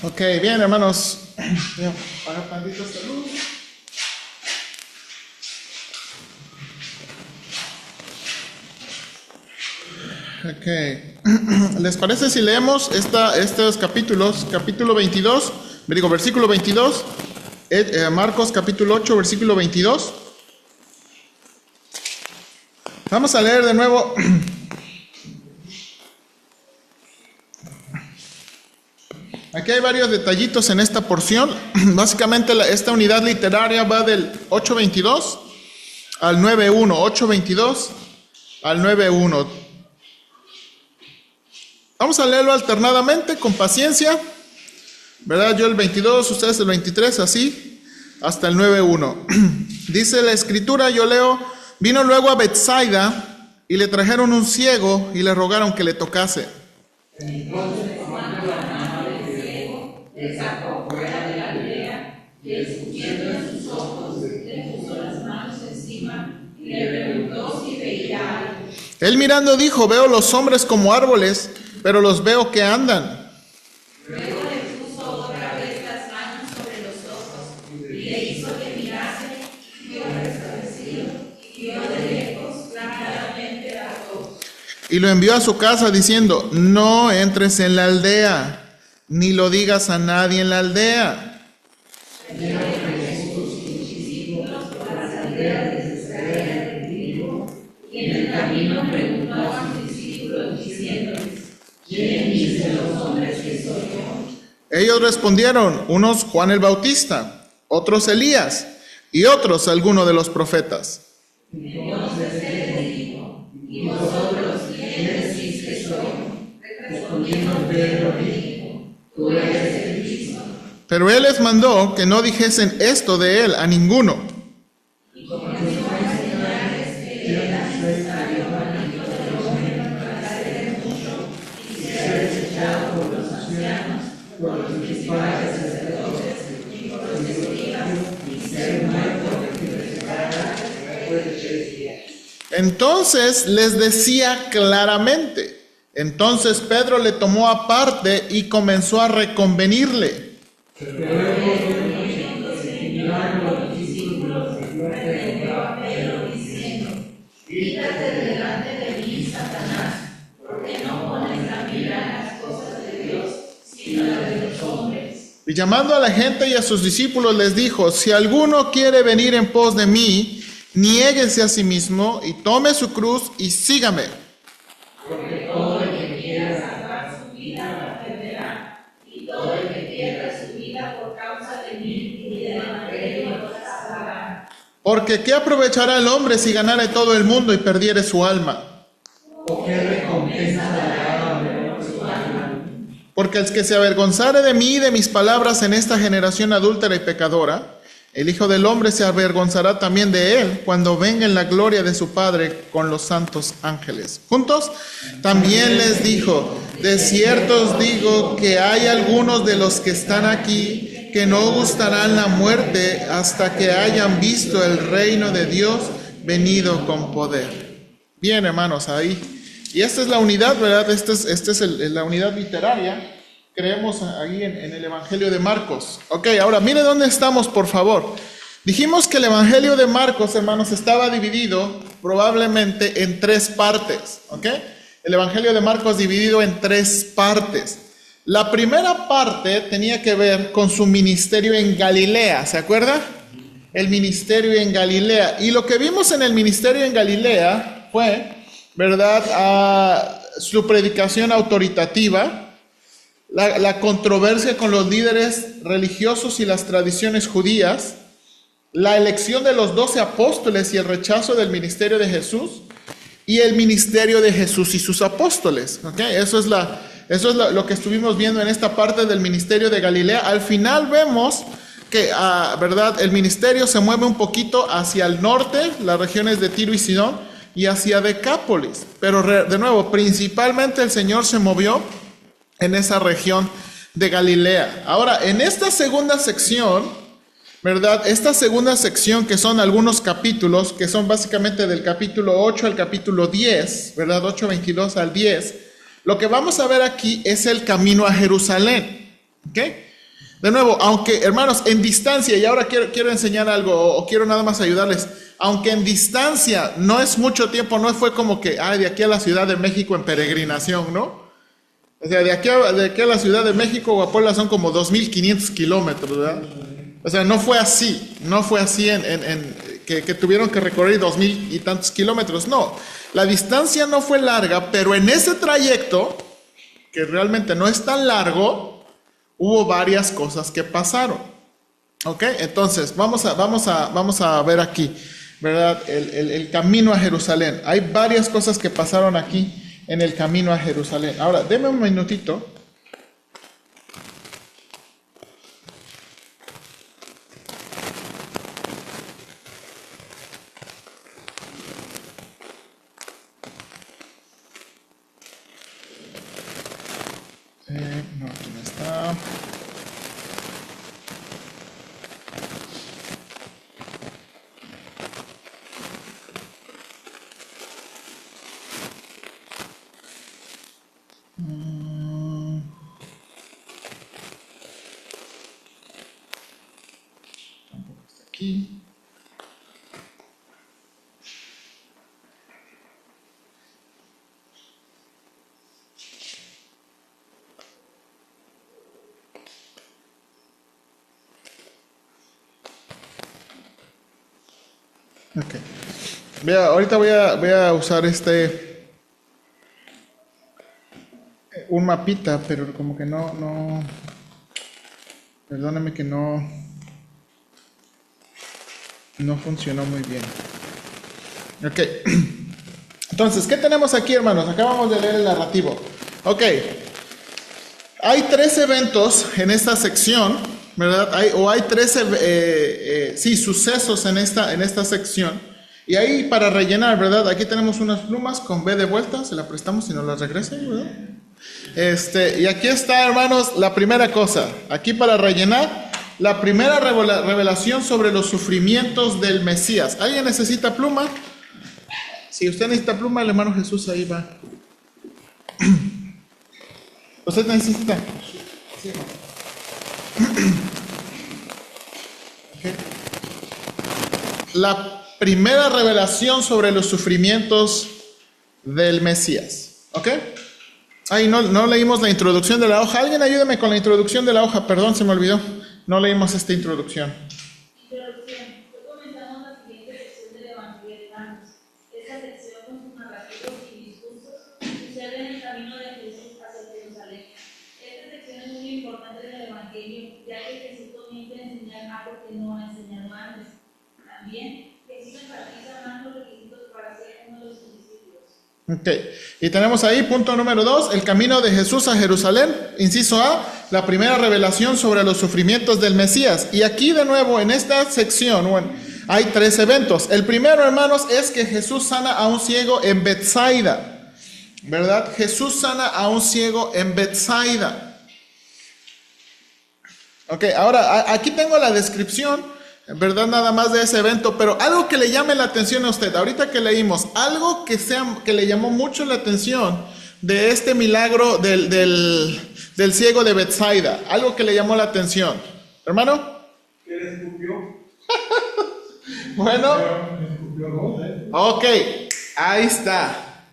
Ok, bien, hermanos. Apaga tantito esta luz. Ok. ¿Les parece si leemos estos capítulos? Capítulo 22, versículo 22. Marcos capítulo 8, versículo 22. Vamos a leer de nuevo. Aquí hay varios detallitos en esta porción. Básicamente esta unidad literaria va del 8.22 al 9.1. 8.22 al 9.1. Vamos a leerlo alternadamente, con paciencia. ¿Verdad? Yo el 22, ustedes el 23, así, hasta el 9.1. Dice la escritura, yo leo, vino luego a Betsaida y le trajeron un ciego y le rogaron que le tocase. Entonces, tomando la mano del ciego, le sacó fuera de la aldea, y escupiendo en sus ojos, le puso las manos encima y le preguntó si veía algo. Él mirando dijo, veo los hombres como árboles, pero los veo que andan. Luego le puso otra vez las manos sobre los ojos y le hizo que mirase, y vio restablecido, y vio de lejos claramente a todos. Y lo envió a su casa diciendo, no entres en la aldea, ni lo digas a nadie en la aldea. Y en el camino preguntó a sus discípulos diciéndoles, ¿quién dicen los hombres que soy yo? Ellos respondieron, unos Juan el Bautista, otros Elías, y otros alguno de los profetas. Entonces él les dijo, ¿y vosotros quién decís que soy? Respondiendo Pedro dijo, tú eres el Cristo. Pero él les mandó que no dijesen esto de él a ninguno. Y comenzó a enseñarles que era necesario para el Hijo del Hombre padecer mucho y ser desechado por los ancianos, por los principales sacerdotes y por los escribas, y ser muerto y resucitar después de 3 días. Entonces les decía claramente. Entonces Pedro le tomó aparte y comenzó a reconvenirle. Quítate delante de mí, Satanás, porque no pones la mira en las cosas de Dios, sino en las de los hombres. Y llamando a la gente y a sus discípulos les dijo, si alguno quiere venir en pos de mí, niéguese a sí mismo y tome su cruz y sígame. Porque todo el que quiera salvar su vida la perderá, y todo el que pierda su vida por causa de mí y del evangelio la salvará. Porque ¿qué aprovechará el hombre si ganare todo el mundo y perdiere su alma? ¿O qué recompensa dará por su alma? Porque el que se avergonzare de mí y de mis palabras en esta generación adúltera y pecadora, el Hijo del Hombre se avergonzará también de él cuando venga en la gloria de su Padre con los santos ángeles. Juntos, también les dijo, de cierto os digo que hay algunos de los que están aquí que no gustarán la muerte hasta que hayan visto el reino de Dios venido con poder. Bien, hermanos, ahí. Y esta es la unidad, ¿verdad? Esta es la unidad literaria. Creemos ahí en el Evangelio de Marcos. Ok, ahora mire dónde estamos, por favor. Dijimos que el Evangelio de Marcos, hermanos, estaba dividido probablemente en 3 partes. Ok, el Evangelio de Marcos dividido en 3 partes. La primera parte tenía que ver con su ministerio en Galilea, ¿se acuerda? El ministerio en Galilea. Y lo que vimos en el ministerio en Galilea fue, ¿verdad?, su predicación autoritativa, la controversia con los líderes religiosos y las tradiciones judías, la elección de los 12 apóstoles y el rechazo del ministerio de Jesús, y el ministerio de Jesús y sus apóstoles. ¿Okay? Eso es lo que estuvimos viendo en esta parte del ministerio de Galilea. Al final vemos que, ¿verdad?, el ministerio se mueve un poquito hacia el norte, las regiones de Tiro y Sidón, y hacia Decápolis. Pero de nuevo, principalmente el Señor se movió en esa región de Galilea. Ahora, en esta segunda sección, ¿verdad? Esta segunda sección, que son algunos capítulos, que son básicamente del capítulo 8 al capítulo 10, ¿verdad? 8:22 al 10. Lo que vamos a ver aquí es el camino a Jerusalén. ¿Ok? De nuevo, aunque, hermanos, en distancia, y ahora quiero enseñar algo, o quiero nada más ayudarles, aunque en distancia no es mucho tiempo, no fue como que, de aquí a la Ciudad de México en peregrinación, ¿no? O sea, de aquí a la Ciudad de México o a Puebla son como 2.500 kilómetros, ¿verdad? O sea, no fue así que tuvieron que recorrer 2.000 y tantos kilómetros, no. La distancia no fue larga, pero en ese trayecto, que realmente no es tan largo, hubo varias cosas que pasaron. ¿Ok? Entonces, vamos a ver aquí, ¿verdad? El camino a Jerusalén. Hay varias cosas que pasaron aquí en el camino a Jerusalén. Ahora, deme un minutito. No, aquí no está. Tampoco está aquí. Ok. Ahorita voy a usar un mapita, pero como que no, perdóname que no funcionó muy bien. Ok. Entonces, ¿qué tenemos aquí, hermanos? Acabamos de leer el narrativo. Ok. Hay 3 eventos en esta sección, ¿verdad? Hay 13 sucesos en esta sección. Y ahí para rellenar, ¿verdad? Aquí tenemos unas plumas con B de vuelta, se la prestamos y nos las regresen, ¿verdad? Y aquí está, hermanos, la primera cosa. Aquí para rellenar, la primera revelación sobre los sufrimientos del Mesías. ¿Alguien necesita pluma? Si usted necesita pluma, el hermano Jesús ahí va. ¿Usted necesita? Sí. Okay. La primera revelación sobre los sufrimientos del Mesías. ¿Ok? Ahí no leímos la introducción de la hoja. Alguien ayúdeme con la introducción de la hoja. Perdón, se me olvidó. No leímos esta introducción. Hoy comenzamos la siguiente sección del Evangelio de Marcos. Esta sección con sus narrativos y discursos sucede en el camino de Jesús hacia Jerusalén. Esta sección es muy importante en el Evangelio, ya que Jesús comienza a enseñar algo que no ha enseñado antes. También, Jesús enfatiza más los requisitos para ser uno de sus discípulos. Ok, y tenemos ahí punto número 2, el camino de Jesús a Jerusalén, inciso A, la primera revelación sobre los sufrimientos del Mesías. Y aquí de nuevo en esta sección, hay 3 eventos. El primero, hermanos, es que Jesús sana a un ciego en Betsaida, ¿verdad? Jesús sana a un ciego en Betsaida. Ok, ahora aquí tengo la descripción, ¿verdad? Nada más de ese evento, pero algo que le llame la atención a usted, ahorita que leímos, algo que le llamó mucho la atención de este milagro del ciego de Betsaida, algo que le llamó la atención, hermano. ¿Qué le escupió? Bueno, Le escupió dos, ok, ahí está.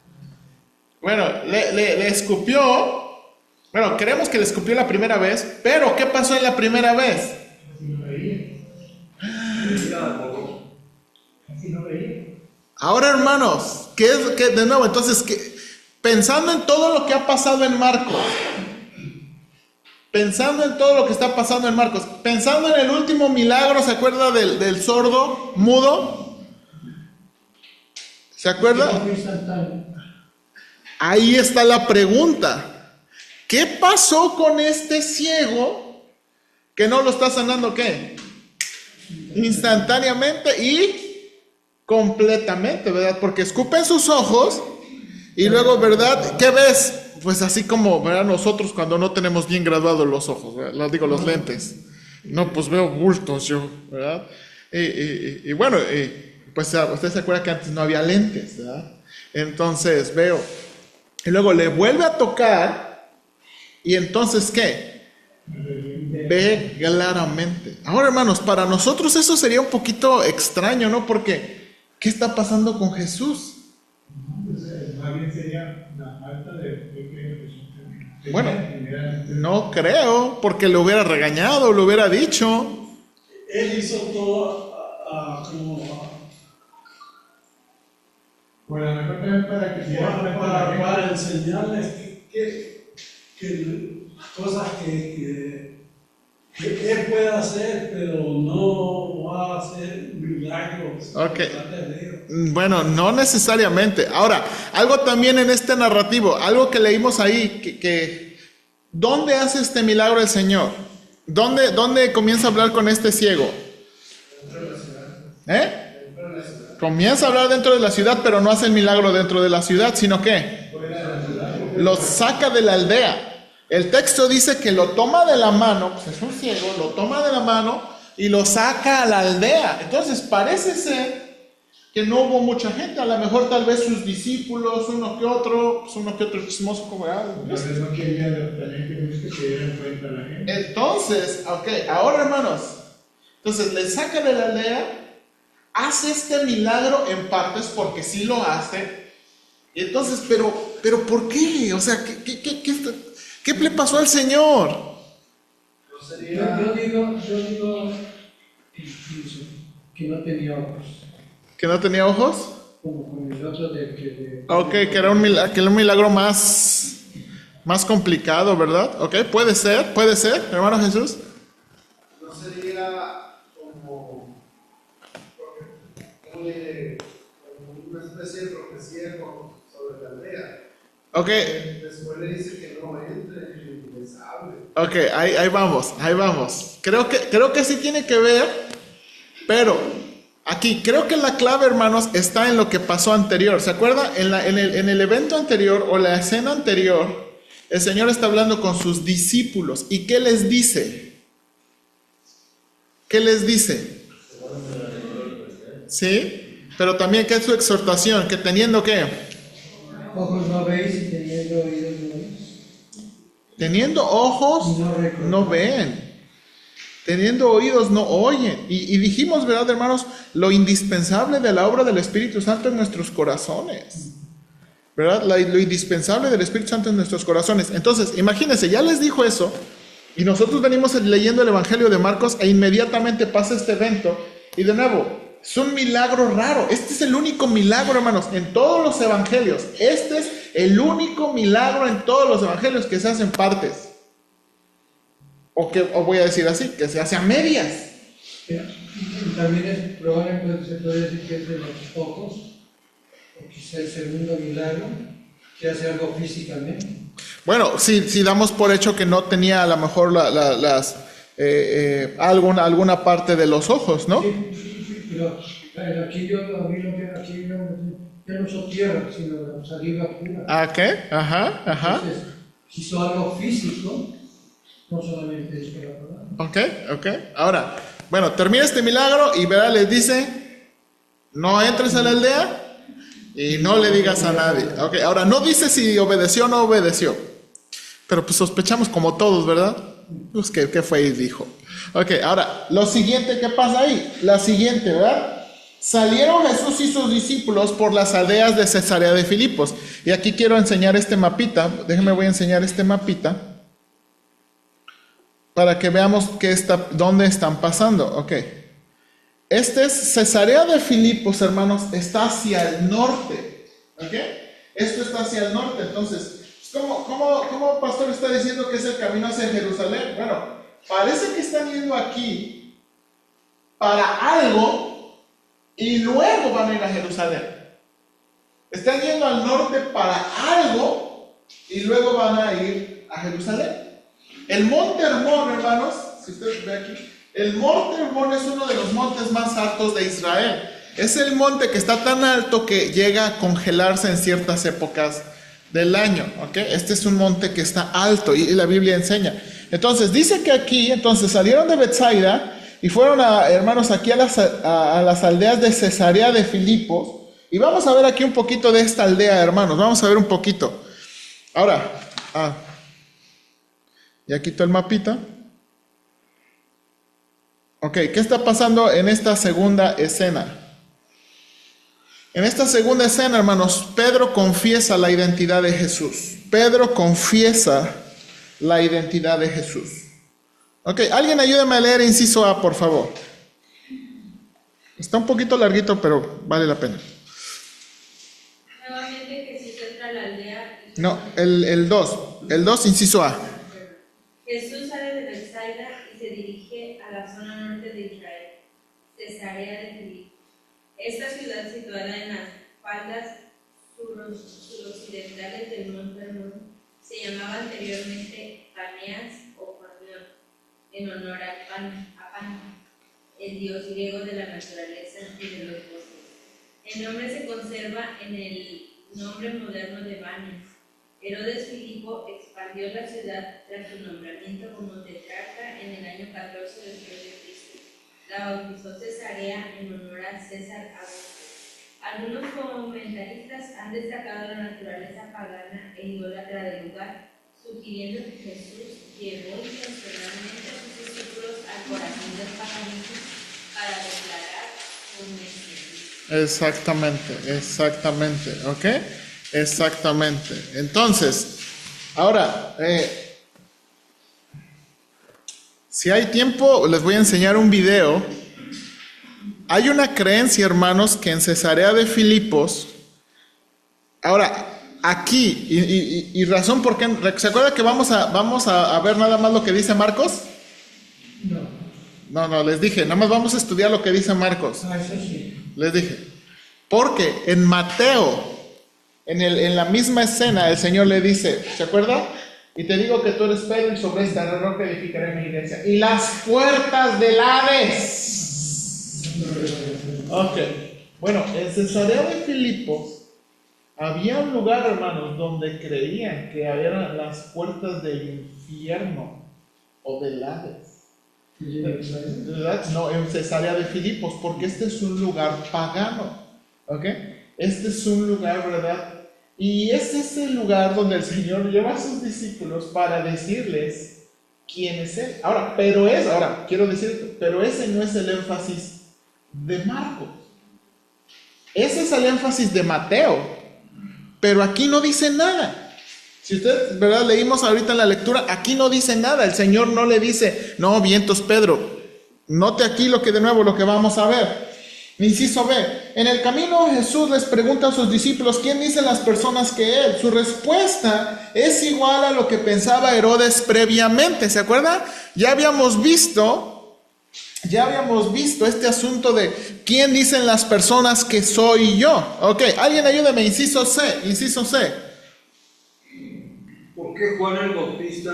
Bueno, le escupió. Bueno, creemos que le escupió la primera vez, pero ¿qué pasó en la primera vez? Así no veía. Así no veía. Ahora, hermanos, de nuevo, entonces, pensando en todo lo que ha pasado en Marcos, pensando en todo lo que está pasando en Marcos, pensando en el último milagro, ¿se acuerda del sordo mudo? ¿Se acuerda? Ahí está la pregunta. ¿Qué pasó con este ciego que no lo está sanando qué? Instantáneamente y completamente, ¿verdad? Porque escupen sus ojos y luego, ¿verdad? ¿Qué ves? Pues así como, ¿verdad? Nosotros cuando no tenemos bien graduados los ojos, ¿verdad? Digo, los lentes. No, pues veo bultos yo, ¿verdad? Y bueno, pues usted se acuerda que antes no había lentes, ¿verdad? Entonces veo. Y luego le vuelve a tocar y entonces, ¿qué? Ve claramente. Ahora, hermanos, para nosotros eso sería un poquito extraño, ¿no? Porque, ¿qué está pasando con Jesús? Más bien sería la falta de fe que Jesús tenía. Bueno, no creo, porque lo hubiera regañado, lo hubiera dicho. Él hizo todo como Por la mejor también para que se dieran cuenta la gente. para enseñarles que cosas que él puede hacer, pero no va a hacer milagros. Ok. delante de Dios. Bueno, no necesariamente. Ahora, algo también en este narrativo, algo que leímos ahí, que ¿dónde hace este milagro el Señor? ¿Dónde comienza a hablar con este ciego? Comienza a hablar dentro de la ciudad, pero no hace el milagro dentro de la ciudad, sino que lo saca de la aldea. El texto dice que lo toma de la mano, pues es un ciego, lo toma de la mano y lo saca a la aldea. Entonces parece ser que no hubo mucha gente, a lo mejor tal vez sus discípulos, uno que otro chismoso como algo. Tal vez no quería también que se dieran cuenta la gente. Entonces, ahora hermanos, entonces le saca de la aldea, hace este milagro en partes porque sí lo hace. Y entonces, pero ¿por qué? O sea, ¿qué le pasó al Señor? Yo digo, incluso, que no tenía ojos, ¿Que no tenía ojos? como con el otro de Ok, que era un milagro más complicado, ¿verdad? Ok, puede ser, hermano Jesús. No sería como una especie de profecía sobre la aldea. Ok, Después le dice que no entre y les hable. ok, ahí vamos. Creo que sí tiene que ver, pero aquí creo que la clave, hermanos, está en lo que pasó anterior. ¿Se acuerda? En el evento anterior o la escena anterior, el Señor está hablando con sus discípulos. ¿Y qué les dice? ¿Qué les dice? ¿Sí? Pero también, ¿qué es su exhortación? Que teniendo ¿qué? ojos no veis y teniendo oídos no oís. Teniendo ojos no ven. Teniendo oídos no oyen. Y dijimos, ¿verdad, hermanos? Lo indispensable de la obra del Espíritu Santo en nuestros corazones. ¿Verdad? Lo indispensable del Espíritu Santo en nuestros corazones. Entonces, imagínense, ya les dijo eso. Y nosotros venimos leyendo el Evangelio de Marcos e inmediatamente pasa este evento. Y de nuevo, es un milagro raro. Este es el único milagro, hermanos, en todos los evangelios. Este es el único milagro en todos los evangelios que se hacen partes. O voy a decir así, que se hace a medias. También probablemente se puede decir que es de los ojos, o quizá el segundo milagro, que hace algo físicamente. Bueno, si damos por hecho que no tenía a lo mejor alguna parte de los ojos, ¿no? Sí, pero aquí yo no usó tierra, sino saliva pura. ¿Ah, qué? Ajá. Entonces, hizo algo físico, no solamente es con la palabra. Ok. Ahora, bueno, termina este milagro y verá, les dice, no entres a la aldea y no le digas a nadie. Ok, ahora no dice si obedeció o no obedeció, pero pues sospechamos como todos, ¿verdad? Pues ¿qué fue y dijo? Ok, ahora, lo siguiente que pasa ahí, la siguiente, ¿verdad? Salieron Jesús y sus discípulos por las aldeas de Cesarea de Filipos. Y aquí quiero enseñar este mapita, voy a enseñar este mapita, para que veamos dónde están pasando. Ok. Este es Cesarea de Filipos, hermanos, está hacia el norte. ¿Ok? Esto está hacia el norte. Entonces, ¿cómo pastor está diciendo que es el camino hacia Jerusalén? Bueno, parece que están yendo aquí para algo y luego van a ir a Jerusalén. Están yendo al norte para algo y luego van a ir a Jerusalén. El monte Hermón, hermanos, si ustedes ven aquí, el monte Hermón es uno de los montes más altos de Israel. Es el monte que está tan alto que llega a congelarse en ciertas épocas del año. ¿Okay? Este es un monte que está alto y la Biblia enseña. Entonces, dice que aquí, salieron de Betsaida y fueron, hermanos, aquí a las aldeas de Cesarea de Filipos. Y vamos a ver aquí un poquito de esta aldea, hermanos. Vamos a ver un poquito. Ahora, ya quito el mapita. Ok, ¿qué está pasando en esta segunda escena? En esta segunda escena, hermanos, Pedro confiesa la identidad de Jesús. Pedro confiesa la identidad de Jesús. Ok, alguien ayúdame a leer inciso A, por favor. Está un poquito larguito, pero vale la pena. Nuevamente Jesús entra a la aldea. No, el 2. El 2, inciso A. Jesús sale de Bethsaida y se dirige a la zona norte de Israel, Cesarea de Filipo. Esta ciudad, situada en las faldas suroccidentales del monte Hermón, se llamaba anteriormente Paneas o Panión, en honor a Pan, el dios griego de la naturaleza y de los bosques. El nombre se conserva en el nombre moderno de Banes. Herodes Filipo expandió la ciudad tras su nombramiento como tetrarca en el año 14 después de Cristo. La bautizó Cesarea en honor a César Augusto. Algunos comentaristas han destacado la naturaleza pagana e idólatra del lugar, sugiriendo que Jesús llevó intencionalmente a sus discípulos al corazón del paganismo para declarar un mesianismo. Exactamente, ¿ok? Exactamente. Entonces, ahora, si hay tiempo, les voy a enseñar un video. Hay una creencia, hermanos, que en Cesarea de Filipos, ahora, aquí, y razón por qué, ¿se acuerda que vamos a ver nada más lo que dice Marcos? No, les dije, nada más vamos a estudiar lo que dice Marcos. Eso sí. Les dije, porque en Mateo, en la misma escena, el Señor le dice, ¿se acuerda? Y te digo que tú eres Pedro y sobre esta roca edificaré mi iglesia. Y las puertas del Hades. Ok, bueno, en Cesarea de Filipos había un lugar, hermanos, donde creían que habían las puertas del infierno o del Hades. No, en Cesarea de Filipos, porque este es un lugar pagano. ¿Ok? Este es un lugar, ¿verdad? Y este es el lugar donde el Señor lleva a sus discípulos para decirles quién es Él. Ahora, quiero decir, pero ese no es el énfasis de Marcos. Ese es el énfasis de Mateo. Pero aquí no dice nada. Si ustedes, ¿verdad? Leímos ahorita en la lectura, aquí no dice nada. El Señor no le dice, no, vientos Pedro, note aquí lo que vamos a ver. Inciso B. En el camino Jesús les pregunta a sus discípulos, ¿quién dicen las personas que Él? Su respuesta es igual a lo que pensaba Herodes previamente. ¿Se acuerda? Ya habíamos visto este asunto de quién dicen las personas que soy yo. Ok, alguien ayúdame, inciso C. ¿Por qué Juan el Bautista?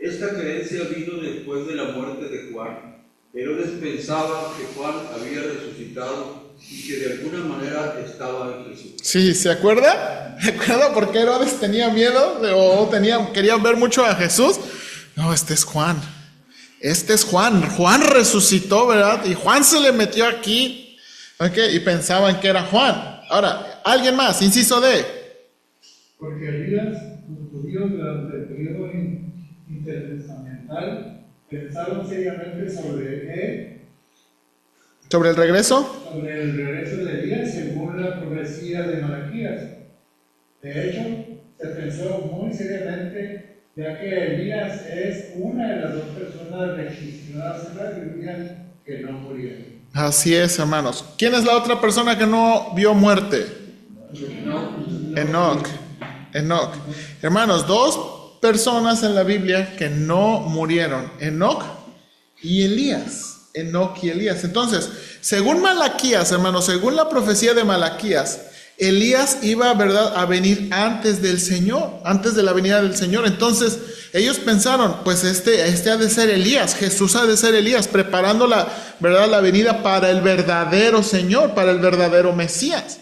Esta creencia vino después de la muerte de Juan. Herodes pensaba que Juan había resucitado y que de alguna manera estaba en Jesús. Sí, ¿se acuerda? ¿Se acuerda por qué Herodes tenía miedo quería ver mucho a Jesús? No, este es Juan. Juan resucitó, ¿verdad? Y Juan se le metió aquí, ¿ok? Y pensaban que era Juan. Ahora, alguien más, inciso D. Porque Elías, los judíos durante el periodo intertestamental, pensaron seriamente sobre él, ¿Sobre el regreso? sobre el regreso de Elías según la profecía de Malaquías. De hecho, se pensó muy seriamente, ya que Elías es una de las dos personas registradas en la Biblia que no murieron. Así es, hermanos. ¿Quién es la otra persona que no vio muerte? Enoc. Hermanos, dos personas en la Biblia que no murieron: Enoc y Elías. Entonces, según Malaquías, hermanos, según la profecía de Malaquías, Elías iba, ¿verdad?, a venir antes del Señor, antes de la venida del Señor. Entonces, ellos pensaron, pues este ha de ser Elías, Jesús ha de ser Elías, preparando la venida para el verdadero Señor, para el verdadero Mesías.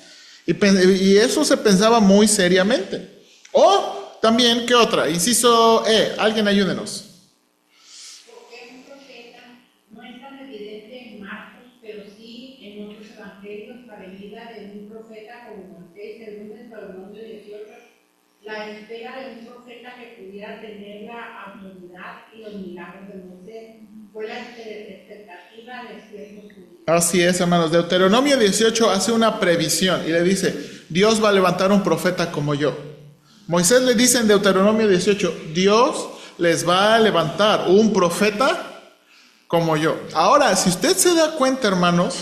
Y eso se pensaba muy seriamente. O también, ¿qué otra? Inciso E, alguien ayúdenos. Porque un profeta no es tan evidente en Marcos, pero sí en otros evangelios, la venida de un profeta como Moisés, el lunes para el nombre 18, la espera de un profeta que pudiera tener la autoridad y los milagros de Moisés. Fue la expectativa de ciertos judíos. Así es, hermanos. Deuteronomio 18 hace una previsión y le dice, Dios va a levantar un profeta como yo. Moisés le dice en Deuteronomio 18, Dios les va a levantar un profeta como yo. Ahora, si usted se da cuenta, hermanos,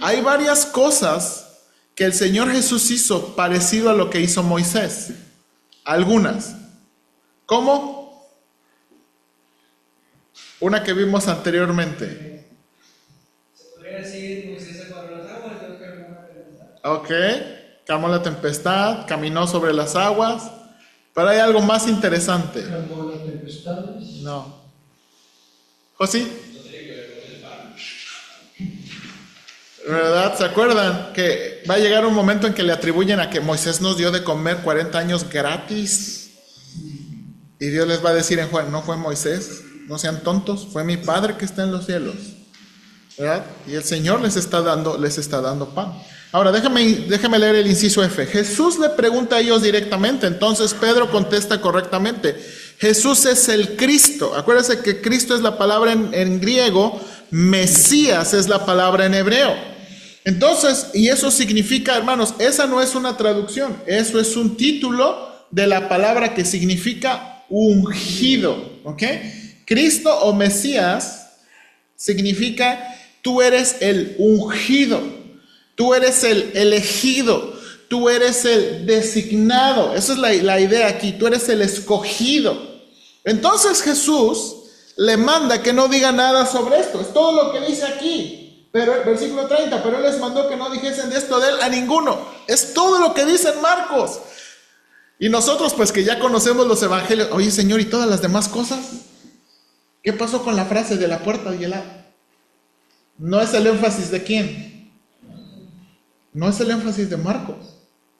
hay varias cosas que el Señor Jesús hizo parecido a lo que hizo Moisés. Algunas. ¿Cómo? Una que vimos anteriormente. Se podría decir, Moisés separó las aguas, yo creo que una tempestad. Ok, calmó la tempestad, caminó sobre las aguas, pero hay algo más interesante. Calmó las tempestades. No. ¿José? ¿Verdad? ¿Se acuerdan que va a llegar un momento en que le atribuyen a que Moisés nos dio de comer 40 años gratis? Y Dios les va a decir en Juan, no fue Moisés, no sean tontos, fue mi Padre que está en los cielos. ¿Verdad? Y el Señor les está dando pan. Ahora, déjame leer el inciso F. Jesús le pregunta a ellos directamente, entonces Pedro contesta correctamente. Jesús es el Cristo. Acuérdense que Cristo es la palabra en griego, Mesías es la palabra en hebreo. Entonces, y eso significa, hermanos, esa no es una traducción, eso es un título de la palabra que significa ungido, ¿ok? Cristo o Mesías significa tú eres el ungido, tú eres el elegido, tú eres el designado. Esa es la idea aquí, tú eres el escogido. Entonces Jesús le manda que no diga nada sobre esto, es todo lo que dice aquí. Pero versículo 30, pero él les mandó que no dijesen de esto de él a ninguno. Es todo lo que dice en Marcos. Y nosotros pues que ya conocemos los evangelios, oye Señor, ¿y todas las demás cosas? ¿Qué pasó con la frase de la puerta y el lado? No es el énfasis de quién. No es el énfasis de Marcos.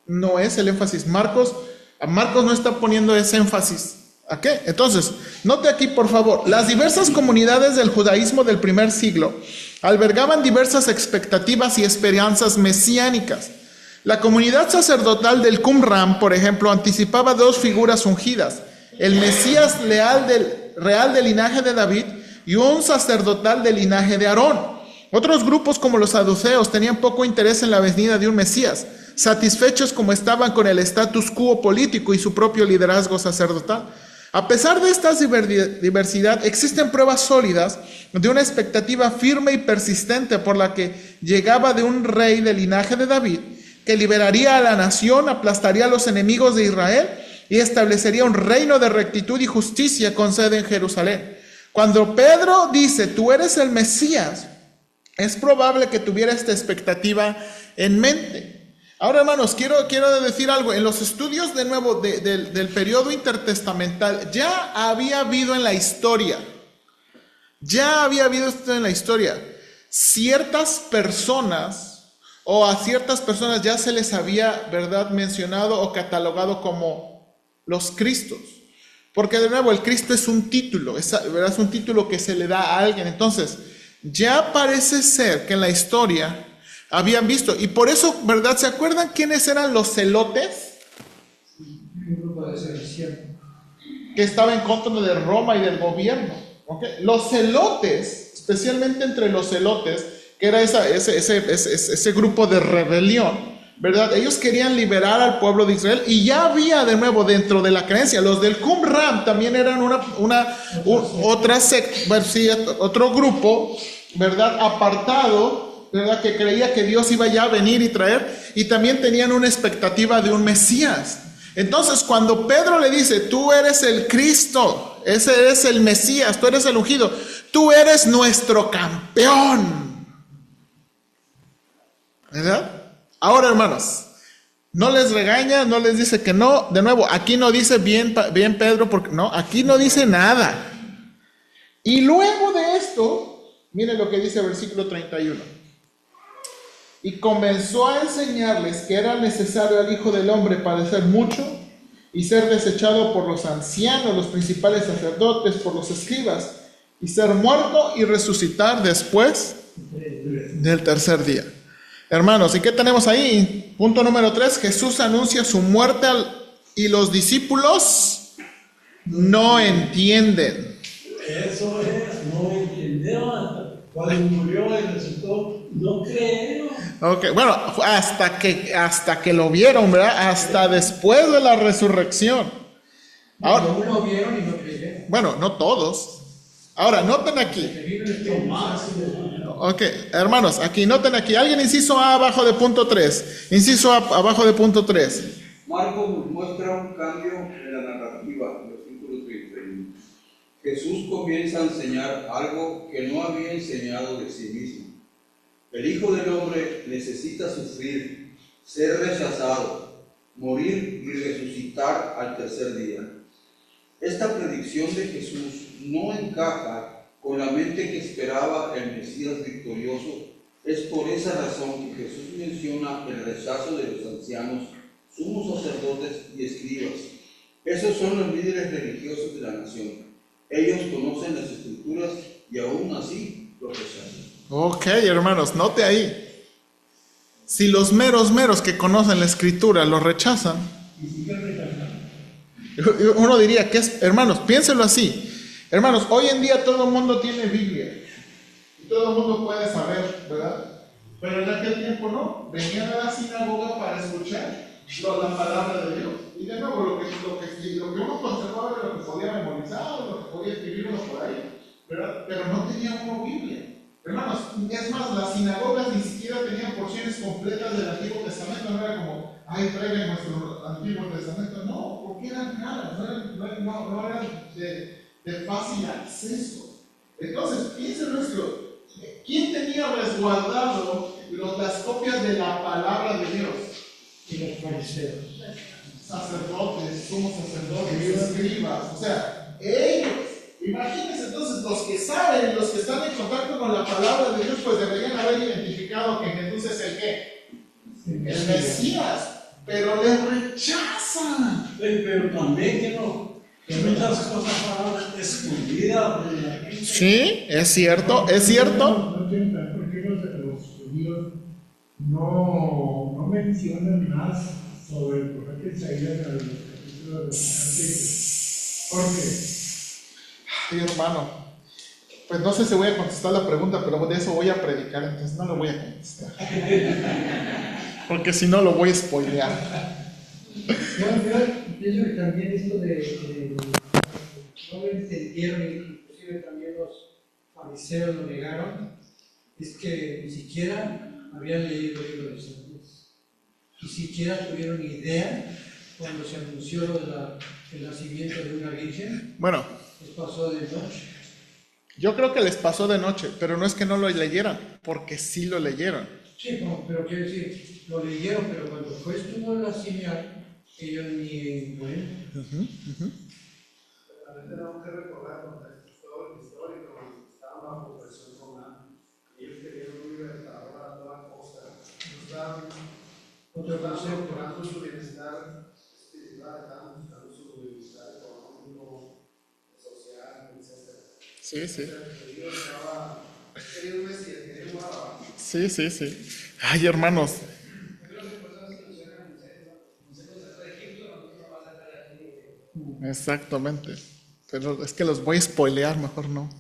No es el énfasis. Marcos no está poniendo ese énfasis. ¿A qué? Entonces, note aquí por favor, las diversas comunidades del judaísmo del primer siglo albergaban diversas expectativas y esperanzas mesiánicas. La comunidad sacerdotal del Qumran, por ejemplo, anticipaba dos figuras ungidas: el Mesías real del linaje de David y un sacerdotal del linaje de Aarón. Otros grupos como los saduceos tenían poco interés en la venida de un Mesías, satisfechos como estaban con el status quo político y su propio liderazgo sacerdotal. A pesar de esta diversidad, existen pruebas sólidas de una expectativa firme y persistente por la que llegaba de un rey del linaje de David, que liberaría a la nación, aplastaría a los enemigos de Israel y establecería un reino de rectitud y justicia con sede en Jerusalén. Cuando Pedro dice, tú eres el Mesías, es probable que tuviera esta expectativa en mente. Ahora, hermanos, quiero decir algo. En los estudios de nuevo del periodo intertestamental, ya había habido en la historia, ciertas personas, o a ciertas personas ya se les había, ¿verdad?, mencionado o catalogado como los Cristos. Porque de nuevo, el Cristo es un título, ¿verdad? Es un título que se le da a alguien. Entonces, ya parece ser que en la historia habían visto, y por eso, ¿verdad? ¿Se acuerdan quiénes eran los celotes? Un grupo de sediciosos Que estaba en contra de Roma y del gobierno. ¿Okay? Los celotes, especialmente entre los celotes, que era ese grupo de rebelión, ¿verdad? Ellos querían liberar al pueblo de Israel, y ya había de nuevo dentro de la creencia, los del Qumran también eran otro grupo, ¿verdad? Apartado, ¿verdad? Que creía que Dios iba ya a venir y traer, y también tenían una expectativa de un Mesías. Entonces, cuando Pedro le dice, tú eres el Cristo, ese eres el Mesías, tú eres el ungido, tú eres nuestro campeón, ¿verdad? Ahora, hermanos, no les regaña, no les dice que no. De nuevo, aquí no dice bien Pedro, porque no, aquí no dice nada. Y luego de esto, miren lo que dice el versículo 31. Y comenzó a enseñarles que era necesario al Hijo del Hombre padecer mucho y ser desechado por los ancianos, los principales sacerdotes, por los escribas, y ser muerto y resucitar después del tercer día. Hermanos, ¿y qué tenemos ahí? Punto número 3, Jesús anuncia su muerte y los discípulos no entienden. Eso es, no entendieron. Cuando murió y resultó, no creyeron. Ok, bueno, hasta que lo vieron, ¿verdad? Hasta después de la resurrección. Ahora, Aún lo vieron y no creyeron. bueno, no todos. Ahora, noten aquí. Que vive el Espíritu Santo. Ok, hermanos, aquí, noten aquí. Alguien inciso A abajo de punto 3. Inciso A abajo de punto 3. Marcos nos muestra un cambio en la narrativa, versículo 31. Jesús comienza a enseñar algo que no había enseñado de sí mismo. El Hijo del Hombre necesita sufrir, ser rechazado, morir y resucitar al tercer día. Esta predicción de Jesús no encaja con la mente que esperaba el Mesías victorioso. Es por esa razón que Jesús menciona el rechazo de los ancianos, sumos sacerdotes y escribas. Esos son los líderes religiosos de la nación. Ellos conocen las escrituras y aún así los rechazan. Ok, hermanos, note ahí. Si los meros que conocen la escritura lo rechazan, Y siguen rechazando. uno diría que es, hermanos, piénselo así. Hermanos, hoy en día todo el mundo tiene Biblia. Y todo el mundo puede saber, ¿verdad? Pero en aquel tiempo no. Venían a la sinagoga para escuchar la palabra de Dios. Y de nuevo, lo que uno conservaba era lo que podía memorizar, lo que podía escribir uno por ahí, ¿verdad? Pero no tenía uno Biblia. Hermanos, es más, las sinagogas ni siquiera tenían porciones completas del Antiguo Testamento. No era como, ay, traigan nuestro Antiguo Testamento. No, porque eran caras, no eran de fácil acceso. Entonces, piénsenlo esto. ¿Quién tenía resguardado las copias de la palabra de Dios? Y los fariseos. Sacerdotes, sumos sacerdotes, escribas, o sea, ellos. Imagínense entonces, los que saben, los que están en contacto con la palabra de Dios, pues deberían haber identificado que Jesús es el qué, el Mesías, pero le rechazan. Pero también que no, que muchas cosas fueron escondidas de la gente. Sí, es cierto, es cierto. No entiendo por qué los judíos no mencionan más sobre el profeta Isaías en los capítulos anteriores. ¿Por qué? Ay, hermano, pues no sé si voy a contestar la pregunta, pero de eso voy a predicar, entonces no lo voy a contestar. Porque si no lo voy a spoilear. Yo pienso que también esto de no lo entendieron, inclusive también los fariseos lo negaron, es que ni siquiera habían leído el libro de Isaías. Ni siquiera tuvieron idea cuando se anunció lo el nacimiento de una virgen. Bueno, Les pasó de noche. yo creo que les pasó de noche, pero no es que no lo leyeran, porque sí lo leyeron. Sí, pero quiero decir, lo leyeron, pero cuando estuvo la señal, ellos ni en cuenta. También tenemos que recordar contexto histórico, estaban bajo presión romana. Ellos querían un libertador a toda costa. Estaban Otro concepto. buscando su bienestar espiritual, estaban buscando su bienestar económico, social, etc. Sí, sí. Ellos estaban, querían un Mesías, querían un Barrabás. Sí, sí, sí. Ay, hermanos. Exactamente. Pero es que los voy a spoilear, mejor no.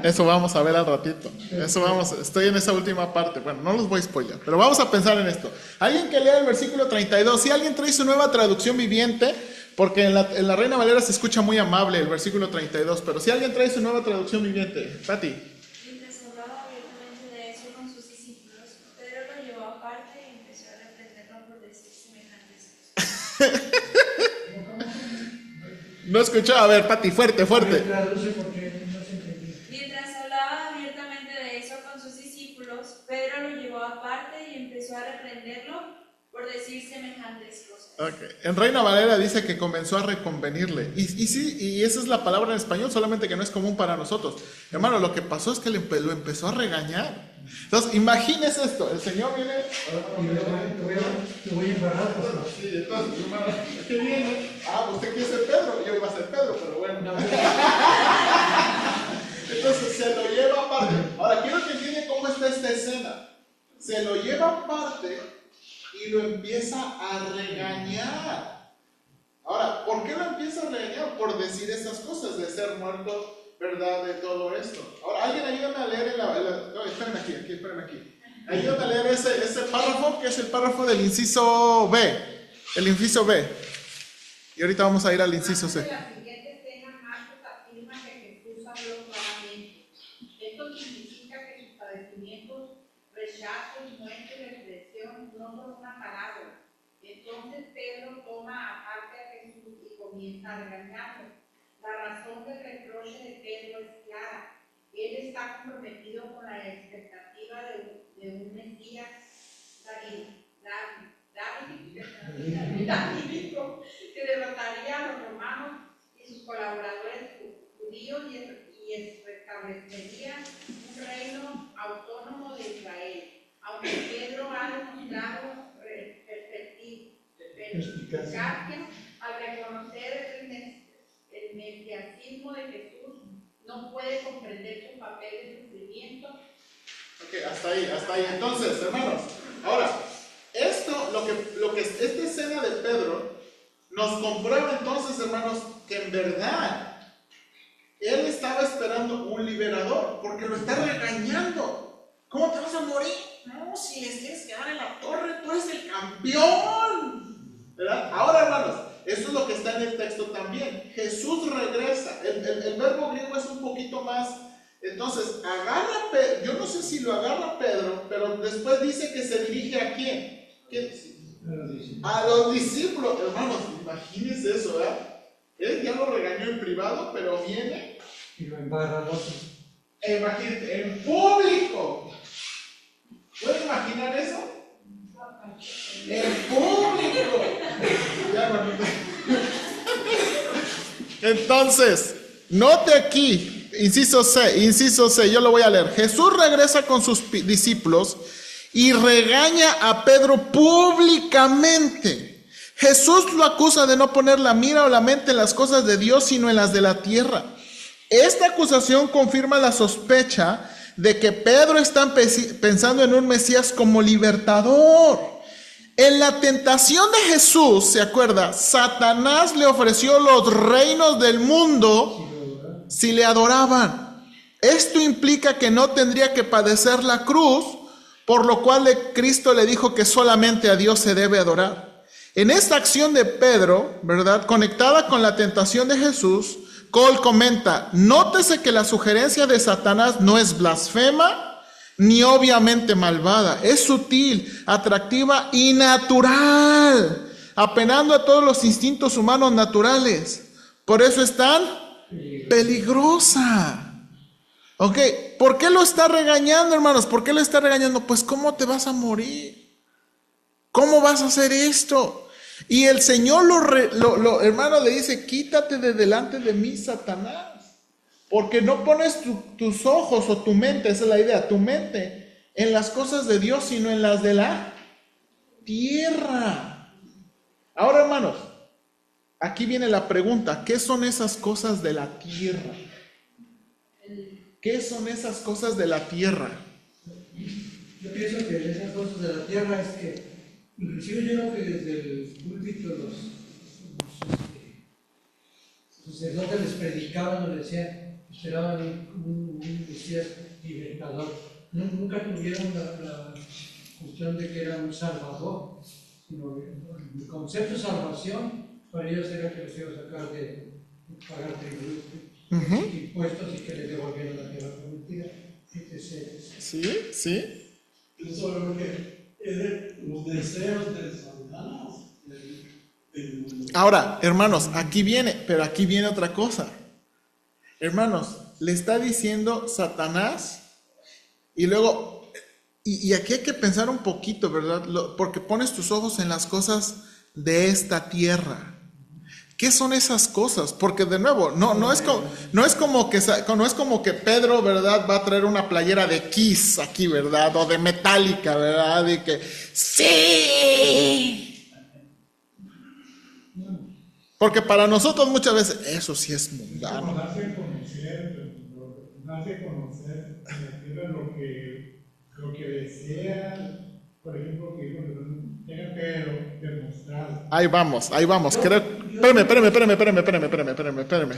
Eso vamos a ver al ratito. Estoy en esa última parte. Bueno, no los voy a spoilear, pero vamos a pensar en esto. Alguien que lea el versículo 32. Si alguien trae su nueva traducción viviente, porque en la Reina Valera se escucha muy amable el versículo 32, pero si alguien trae su nueva traducción viviente, Pati. Mientras hablaba abiertamente de eso con sus discípulos, Pedro lo llevó aparte y empezó a reprenderlo por decir semejantes cosas. No escuchaba, a ver, Pati, fuerte. Traduce porque no se entendía. Mientras hablaba abiertamente de eso con sus discípulos, Pedro lo llevó aparte y empezó a reprenderlo por decir semejantes cosas. Okay. En Reina Valera dice que comenzó a reconvenirle. Y sí, y esa es la palabra en español, solamente que no es común para nosotros. Hermano, lo que pasó es que lo empezó a regañar. Entonces, imagínese esto, el Señor viene... Te voy a embarrar, pastor. Sí, entonces, hermano, ¿qué viene? Ah, usted quiere ser Pedro, yo iba a ser Pedro, pero bueno. Entonces, se lo lleva aparte. Ahora, quiero que entiendan cómo está esta escena. Se lo lleva aparte y lo empieza a regañar. Ahora, ¿por qué lo empieza a regañar? Por decir esas cosas, de ser muerto, ¿verdad? De todo esto. Ahora, alguien ayúdame a leer no, esperen aquí. Ayúdame a leer ese párrafo, que es el párrafo del inciso B. El inciso B. Y ahorita vamos a ir al inciso C. La siguiente escena, Marcos afirma que Jesús habló claramente. Esto significa que sus padecimientos, rechazos, muerte y represión no son una parábola. Entonces Pedro toma aparte a Jesús y comienza a regañarlo. La razón del reproche de Pedro es clara. Él está comprometido con la expectativa de un Mesías davídico que derrotaría a los romanos y sus colaboradores judíos y restablecería un reino autónomo de Israel. Aunque Pedro ha demostrado perspicacia al reconocer el mesianismo de Jesús, no puede comprender su papel de sufrimiento. Ok, hasta ahí. Entonces, hermanos, ahora, esta escena de Pedro nos comprueba entonces, hermanos, que en verdad él estaba esperando un liberador, porque lo está regañando. ¿Cómo te vas a morir? No, si les tienes que dar en la torre, tú eres el campeón, ¿verdad? Ahora, hermanos, eso es lo que está en el texto también. Jesús regresa. El verbo griego es un poquito más. Entonces, agarra a Pedro. Yo no sé si lo agarra a Pedro, pero después dice que se dirige a ¿quién? A los discípulos. Hermanos, imagínense eso, ¿verdad? Él ya lo regañó en privado, pero viene y lo embarra al otro. Imagínate, en público. ¿Pueden imaginar eso? En público. Entonces, note aquí, inciso C, yo lo voy a leer. Jesús regresa con sus discípulos y regaña a Pedro públicamente. Jesús lo acusa de no poner la mira o la mente en las cosas de Dios, sino en las de la tierra. Esta acusación confirma la sospecha de que Pedro está pensando en un Mesías como libertador. En la tentación de Jesús, ¿se acuerda? Satanás le ofreció los reinos del mundo si le adoraban. Esto implica que no tendría que padecer la cruz, por lo cual Cristo le dijo que solamente a Dios se debe adorar. En esta acción de Pedro, ¿verdad?, conectada con la tentación de Jesús, Cole comenta: nótese que la sugerencia de Satanás no es blasfema ni obviamente malvada, es sutil, atractiva y natural, apelando a todos los instintos humanos naturales. Por eso es tan peligrosa. Ok, ¿por qué lo está regañando, hermanos? ¿Por qué lo está regañando? Pues, ¿cómo te vas a morir? ¿Cómo vas a hacer esto? Y el Señor hermano, le dice: quítate de delante de mí, Satanás, porque no pones tus ojos o tu mente, esa es la idea, tu mente en las cosas de Dios, sino en las de la tierra. Ahora, hermanos, aquí viene la pregunta: ¿qué son esas cosas de la tierra? ¿Qué son esas cosas de la tierra? Yo pienso que esas cosas de la tierra es que, inclusive yo creo que desde el púlpito los sacerdotes les predicaban, les decían, esperaban un Mesías libertador. Nunca tuvieron la cuestión de que era un salvador, sino el concepto de salvación para ellos era que los iba a sacar de pagar tributos, impuestos, y que les devolvieran la tierra prometida. Sí. Eso es lo que es de los deseos de Satanás. Ahora, hermanos, aquí viene otra cosa. Hermanos, le está diciendo Satanás, y luego, y aquí hay que pensar un poquito, ¿verdad? Porque pones tus ojos en las cosas de esta tierra. ¿Qué son esas cosas? Porque de nuevo, no es como que Pedro, ¿verdad?, va a traer una playera de Kiss aquí, ¿verdad?, o de Metallica, ¿verdad?, y que ¡sí! Porque para nosotros muchas veces eso sí es mundano. Darse a conocer en la tierra lo que desea, por ejemplo, que tenga que demostrar. Ahí vamos. Yo Espérame.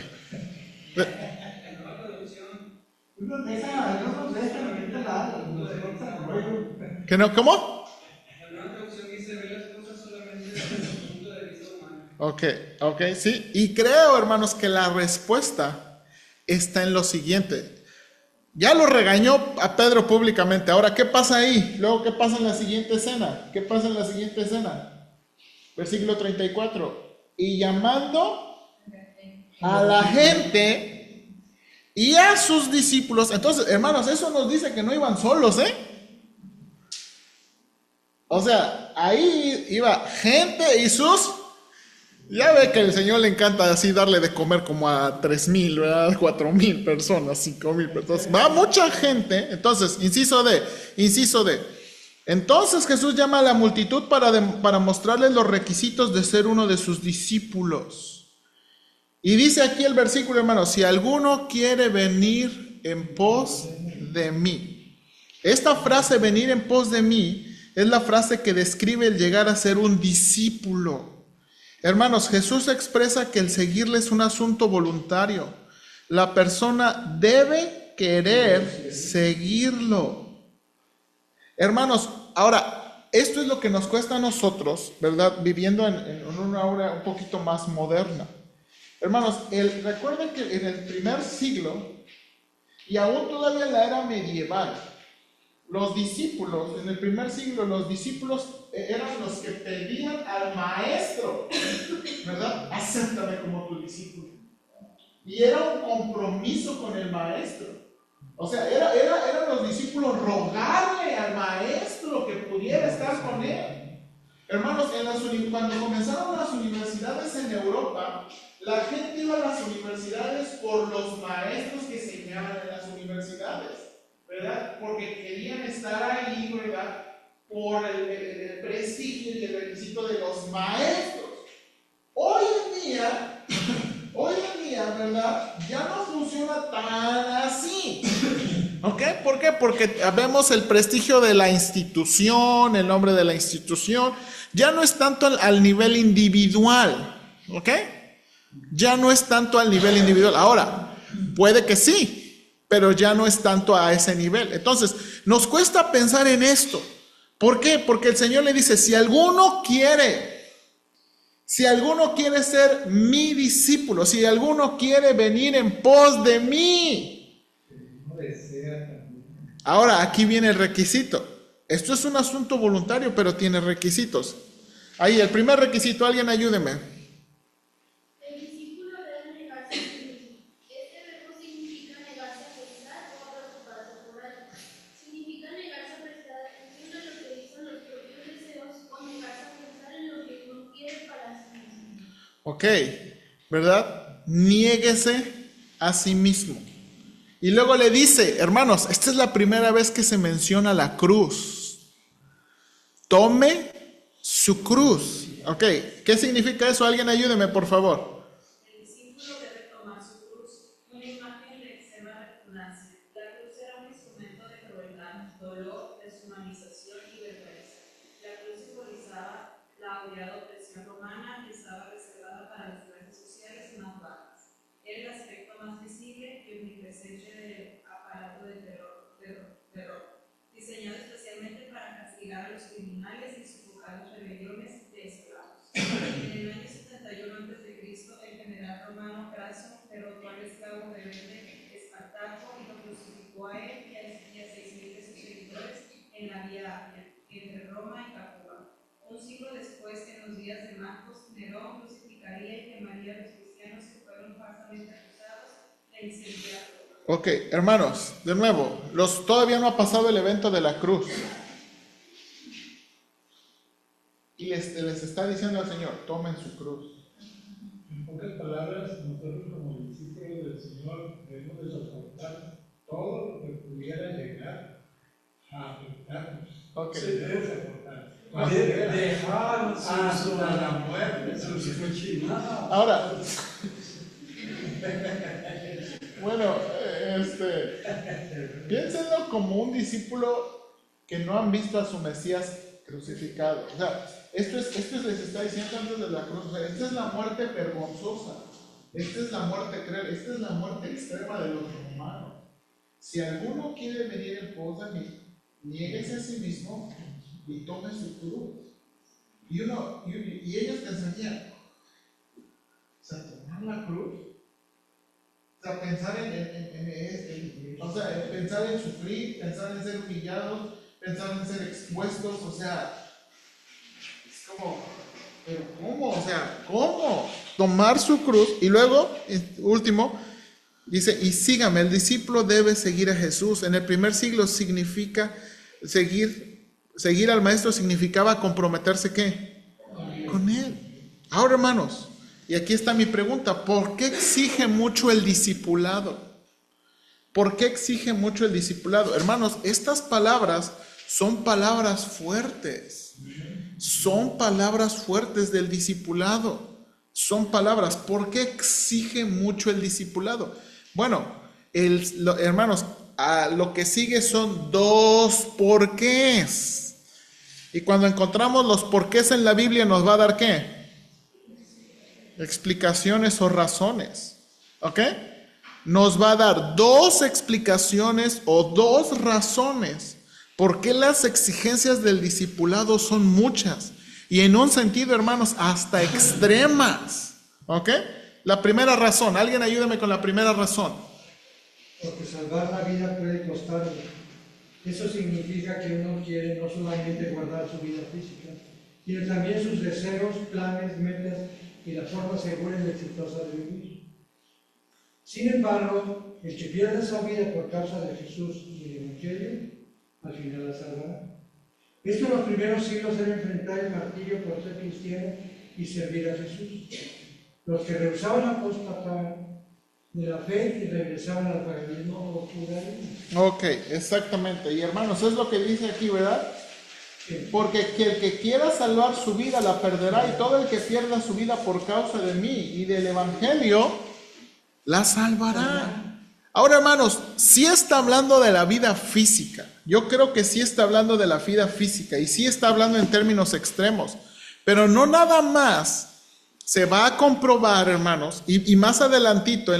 Uno deja, no nos deja la mente larga, nos corta el rollo. ¿Que no? ¿Cómo? Ok, sí. Y creo, hermanos, que la respuesta está en lo siguiente. Ya lo regañó a Pedro públicamente. Ahora, ¿qué pasa ahí? Luego, ¿qué pasa en la siguiente escena? Versículo 34. Y llamando a la gente y a sus discípulos. Entonces, hermanos, eso nos dice que no iban solos, ¿eh? O sea, ahí iba gente y sus... Ya ve que el Señor le encanta así darle de comer como a 3,000, ¿verdad? 4,000 personas, 5,000 personas. Va mucha gente. Entonces, inciso D. Entonces Jesús llama a la multitud para mostrarles los requisitos de ser uno de sus discípulos. Y dice aquí el versículo, hermano, si alguno quiere venir en pos de mí. Esta frase, venir en pos de mí, es la frase que describe el llegar a ser un discípulo. Hermanos, Jesús expresa que el seguirle es un asunto voluntario. La persona debe querer seguirlo. Hermanos, ahora, esto es lo que nos cuesta a nosotros, ¿verdad? Viviendo en una hora un poquito más moderna. Hermanos, recuerden que en el primer siglo, y aún todavía en la era medieval, los discípulos, en el primer siglo, los discípulos eran los que pedían al maestro, ¿verdad? Acéptame como tu discípulo. Y era un compromiso con el maestro. O sea, eran los discípulos rogarle al maestro que pudiera estar con él. Hermanos, cuando comenzaron las universidades en Europa, la gente iba a las universidades por los maestros que enseñaban en las universidades, ¿verdad? Porque querían estar ahí, ¿verdad? Por el prestigio y el requisito de los maestros. Hoy en día, ¿verdad? Ya no funciona tan así. ¿Ok? ¿Por qué? Porque vemos el prestigio de la institución, el nombre de la institución. Ya no es tanto al nivel individual. ¿Ok? Ya no es tanto al nivel individual. Ahora, puede que sí, pero ya no es tanto a ese nivel. Entonces, nos cuesta pensar en esto. ¿Por qué? Porque el Señor le dice, si alguno quiere ser mi discípulo, si alguno quiere venir en pos de mí. Ahora, aquí viene el requisito. Esto es un asunto voluntario, pero tiene requisitos. Ahí, el primer requisito, alguien ayúdeme. El discípulo debe negarse a sí mismo. Este verbo significa negarse a pensar o a preocuparse por algo. Significa negarse a prestar atención a lo que dicen los propios deseos o negarse a pensar en lo que uno quiere para sí mismo. Ok, ¿verdad? Niéguese a sí mismo. Y luego le dice, hermanos, esta es la primera vez que se menciona la cruz. Tome su cruz. Ok, ¿qué significa eso? Alguien ayúdeme, por favor. El discípulo debe tomar su cruz, una imagen de extrema repugnancia. La cruz era un instrumento de crueldad, dolor, deshumanización y vergüenza. La cruz simbolizaba la odiada opresión romana que estaba reservada para las clases sociales más bajas. Era el aspecto más visible y omnipresente del aparato de terror, diseñado especialmente para castigar a los criminales y sofocar las rebeliones de esclavos. En el año 71 a.C., el general romano Craso derrotó al esclavo rebelde Espartaco y lo crucificó a él y a 6,000 de sus seguidores en la Vía Apia, entre Roma y Capua. Un siglo después, en los días de Marcos, Nerón crucificaría y quemaría a los cristianos que fueron falsamente acusados de incendiar Roma. Ok, hermanos, de nuevo, todavía no ha pasado el evento de la cruz. Y les está diciendo al Señor, tomen su cruz. En pocas palabras, nosotros como discípulos del Señor debemos de soportar todo lo que pudiera llegar a afectarnos. Ok. Debemos soportar. Dejar Hasta la muerte. sus cochinadas. Ahora, bueno, piénsenlo como un discípulo que no han visto a su Mesías crucificado. O sea, esto les está diciendo antes de la cruz. O sea, esta es la muerte vergonzosa. Esta es la muerte cruel. Esta es la muerte extrema de los romanos. Si alguno quiere venir en pos de mí, niéguese a sí mismo y tome su cruz. Y ellos pensarían, o sea, tomar la cruz, o sea, pensar pensar en sufrir, pensar en ser humillados, pensar en ser expuestos, o sea, es como, pero ¿cómo? O sea, ¿cómo? Tomar su cruz. Y luego, último, dice, y sígame. El discípulo debe seguir a Jesús. En el primer siglo significa seguir al maestro significaba comprometerse ¿qué? Con él. Ahora, hermanos, y aquí está mi pregunta, ¿por qué exige mucho el discipulado? ¿Por qué exige mucho el discipulado? Hermanos, estas palabras son palabras fuertes. Son palabras fuertes del discipulado. Son palabras. ¿Por qué exige mucho el discipulado? Bueno, hermanos, lo que sigue son 2 porqués. Y cuando encontramos los porqués en la Biblia nos va a dar ¿qué? Explicaciones o razones. ¿Ok? Nos va a dar 2 explicaciones o 2 razones por qué las exigencias del discipulado son muchas. Y en un sentido, hermanos, hasta extremas. ¿Ok? La primera razón. Alguien ayúdame con la primera razón. Porque salvar la vida puede costarle. Eso significa que uno quiere no solamente guardar su vida física, sino también sus deseos, planes, metas y la forma segura y exitosa de vivir. Sin embargo, el que pierda esa vida por causa de Jesús y el Evangelio, al final la salvará. Esto en los primeros siglos era enfrentar el martirio por ser cristiano y servir a Jesús. Los que rehusaban apostatar de la fe y regresaban al paganismo o judaísmo. Ok, exactamente. Y hermanos, es lo que dice aquí, ¿verdad? Porque el que quiera salvar su vida la perderá, y todo el que pierda su vida por causa de mí y del Evangelio la salvará. Ahora, hermanos, sí está hablando de la vida física. Yo creo que sí está hablando de la vida física y sí está hablando en términos extremos. Pero no nada más se va a comprobar, hermanos, y más adelantito,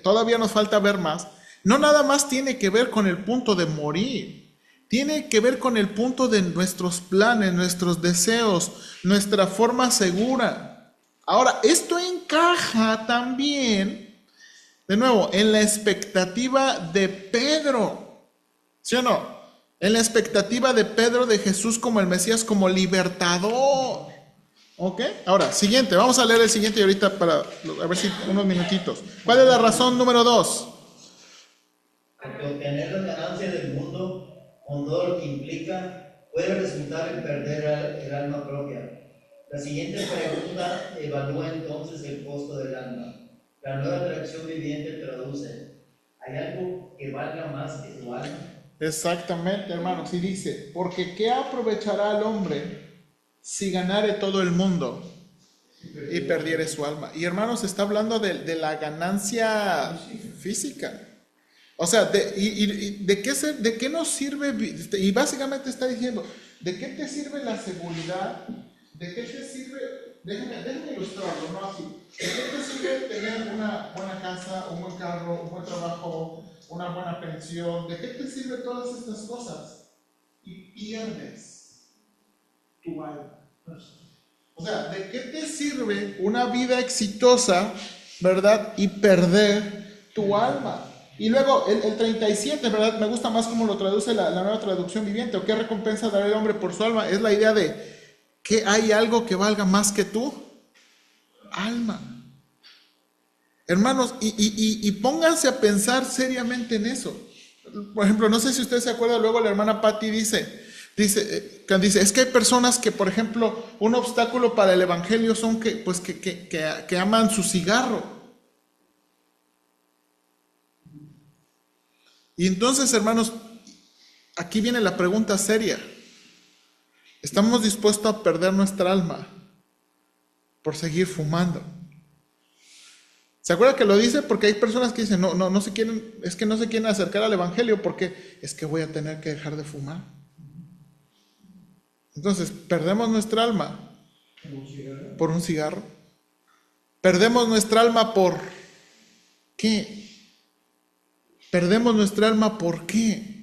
todavía nos falta ver más, no nada más tiene que ver con el punto de morir. Tiene que ver con el punto de nuestros planes, nuestros deseos, nuestra forma segura. Ahora, esto encaja también, de nuevo, en la expectativa de Pedro. ¿Sí o no? En la expectativa de Pedro de Jesús como el Mesías, como libertador. ¿Ok? Ahora, siguiente. Vamos a leer el siguiente y ahorita para a ver si unos minutitos. ¿Cuál es la razón número 2? Porque obtener las ganancias del mundo, con todo lo que implica, puede resultar en perder el alma propia. La siguiente pregunta evalúa entonces el costo del alma. La nueva traducción viviente traduce: ¿hay algo que valga más que tu alma? Exactamente, hermanos. Y dice, porque ¿qué aprovechará al hombre si ganare todo el mundo y perdiere su alma? Y hermanos, está hablando de la ganancia física. O sea, ¿de qué nos sirve? Y básicamente está diciendo, ¿de qué te sirve la seguridad? ¿De qué te sirve? Déjame ilustrarlo, ¿no? Así. ¿De qué te sirve tener una buena casa, un buen carro, un buen trabajo, una buena pensión? ¿De qué te sirve todas estas cosas? Y pierdes tu alma. O sea, ¿de qué te sirve una vida exitosa, verdad? Y perder tu alma. Y luego el 37, ¿verdad? Me gusta más cómo lo traduce la nueva traducción viviente. ¿O qué recompensa dará el hombre por su alma? Es la idea de que hay algo que valga más que tu alma. Hermanos, y pónganse a pensar seriamente en eso. Por ejemplo, no sé si usted se acuerda, luego la hermana Patti dice, es que hay personas que, por ejemplo, un obstáculo para el evangelio son que aman su cigarro. Y entonces, hermanos, aquí viene la pregunta seria. ¿Estamos dispuestos a perder nuestra alma por seguir fumando? ¿Se acuerda que lo dice? Porque hay personas que dicen, no se quieren acercar al evangelio porque es que voy a tener que dejar de fumar. Entonces, perdemos nuestra alma un cigarro. ¿Por un cigarro? Perdemos nuestra alma por ¿qué? Perdemos nuestra alma ¿por qué?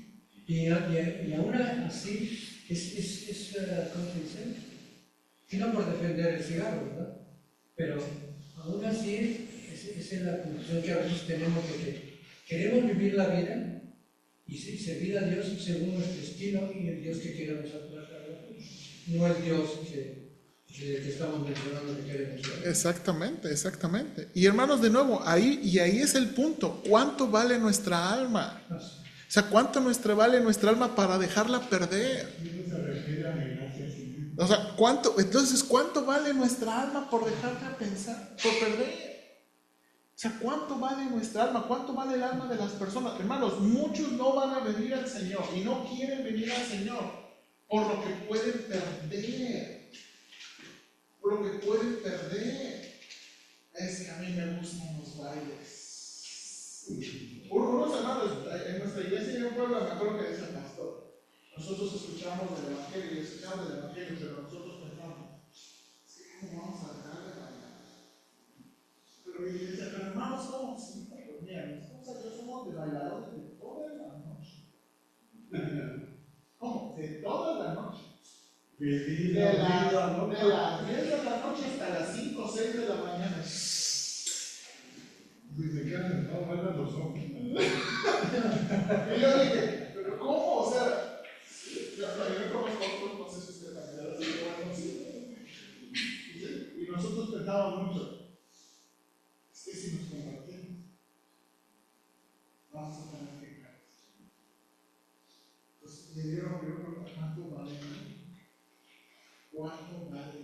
Y aún así, ¿cómo se dice? Y no por defender el cigarro, ¿verdad? Pero aún así, esa es la conclusión que a veces tenemos de que queremos vivir la vida y servir a Dios según nuestro estilo y el Dios que queremos atraer, no el Dios que estamos mencionando que queremos ser. Exactamente, exactamente. Y hermanos, de nuevo, ahí es el punto. ¿Cuánto vale nuestra alma? O sea, ¿cuánto vale nuestra alma para dejarla perder? O sea, ¿cuánto vale nuestra alma por dejarla pensar, por perder? O sea, ¿cuánto vale nuestra alma? ¿Cuánto vale el alma de las personas? Hermanos, muchos no van a venir al Señor y no quieren venir al Señor por lo que pueden perder. Por lo que pueden perder. Es que a mí me gustan los bailes. Unos hermanos en nuestra iglesia en un pueblo, me acuerdo que decía el pastor, nosotros escuchamos del Evangelio, pero nosotros pensamos, sí, ¿cómo vamos a dejar de bailar? Pero yo decía, pero hermanos, ¿cómo? Sí, pero mira, nosotros somos de bailadores de toda la noche. ¿Cómo? De toda la noche. De las 10 de la noche hasta las 5 o 6 de la mañana. Y se quedan, no, bailan los hombres. Y yo dije, ¿pero cómo? O sea, yo conozco otros procesos de cambiar así, bueno, sí. Y nosotros pensábamos mucho, es que si nos compartimos, vamos a tener que caer. Entonces, me dieron cuánto vale. ¿Cuánto vale?